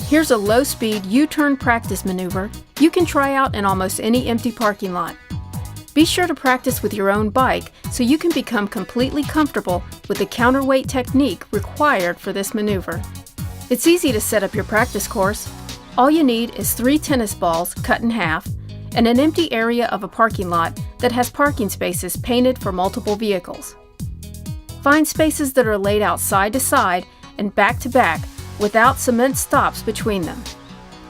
Here's a low-speed U-turn practice maneuver you can try out in almost any empty parking lot. Be sure to practice with your own bike so you can become completely comfortable with the counterweight technique required for this maneuver. It's easy to set up your practice course. All you need is 3 tennis balls cut in half and an empty area of a parking lot that has parking spaces painted for multiple vehicles. Find spaces that are laid out side to side and back to back without cement stops between them.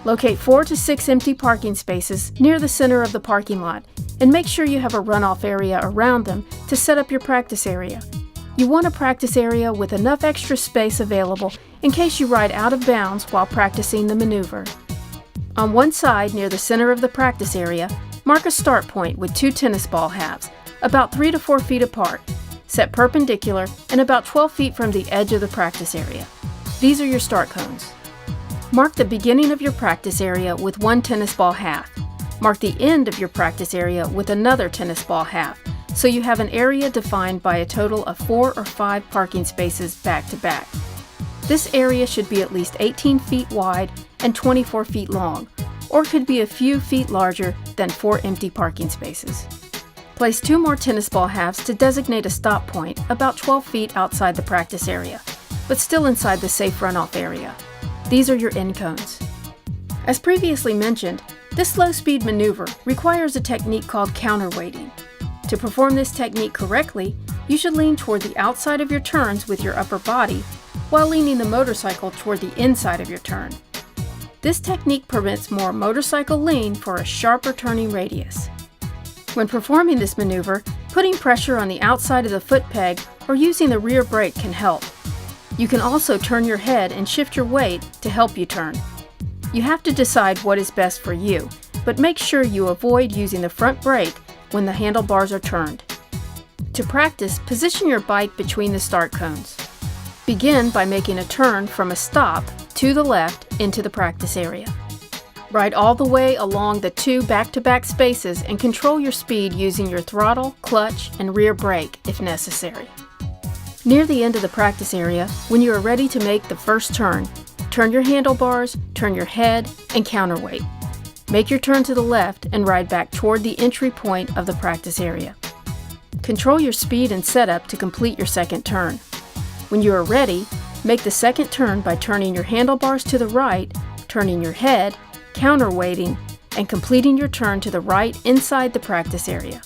Locate 4 to 6 empty parking spaces near the center of the parking lot and make sure you have a runoff area around them to set up your practice area. You want a practice area with enough extra space available in case you ride out of bounds while practicing the maneuver. On one side near the center of the practice area, mark a start point with 2 tennis ball halves, about 3 to 4 feet apart, set perpendicular and about 12 feet from the edge of the practice area. These are your start cones. Mark the beginning of your practice area with 1 tennis ball half. Mark the end of your practice area with another tennis ball half, so you have an area defined by a total of 4 or 5 parking spaces back to back. This area should be at least 18 feet wide and 24 feet long, or could be a few feet larger than 4 empty parking spaces. Place 2 more tennis ball halves to designate a stop point about 12 feet outside the practice area, but still inside the safe runoff area. These are your end cones. As previously mentioned, this low-speed maneuver requires a technique called counterweighting. To perform this technique correctly, you should lean toward the outside of your turns with your upper body, while leaning the motorcycle toward the inside of your turn. This technique permits more motorcycle lean for a sharper turning radius. When performing this maneuver, putting pressure on the outside of the foot peg or using the rear brake can help. You can also turn your head and shift your weight to help you turn. You have to decide what is best for you, but make sure you avoid using the front brake when the handlebars are turned. To practice, position your bike between the start cones. Begin by making a turn from a stop to the left into the practice area. Ride all the way along the 2 back-to-back spaces and control your speed using your throttle, clutch, and rear brake if necessary. Near the end of the practice area, when you are ready to make the first turn, turn your handlebars, turn your head, and counterweight. Make your turn to the left and ride back toward the entry point of the practice area. Control your speed and setup to complete your second turn. When you are ready, make the second turn by turning your handlebars to the right, turning your head, counterweighting, and completing your turn to the right inside the practice area.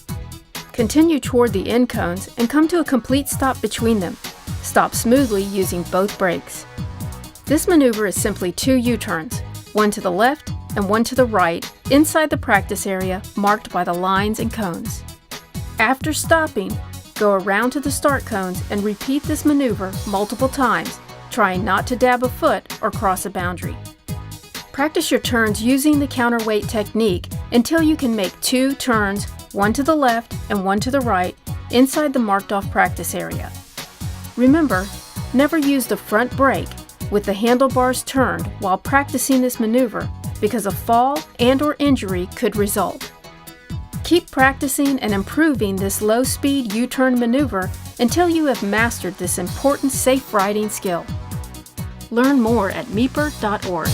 Continue toward the end cones and come to a complete stop between them. Stop smoothly using both brakes. This maneuver is simply 2 U-turns, one to the left and one to the right inside the practice area marked by the lines and cones. After stopping, go around to the start cones and repeat this maneuver multiple times, trying not to dab a foot or cross a boundary. Practice your turns using the counterweight technique until you can make 2 turns, one to the left and one to the right, inside the marked-off practice area. Remember, never use the front brake with the handlebars turned while practicing this maneuver because a fall and/or injury could result. Keep practicing and improving this low-speed U-turn maneuver until you have mastered this important safe riding skill. Learn more at meeper.org.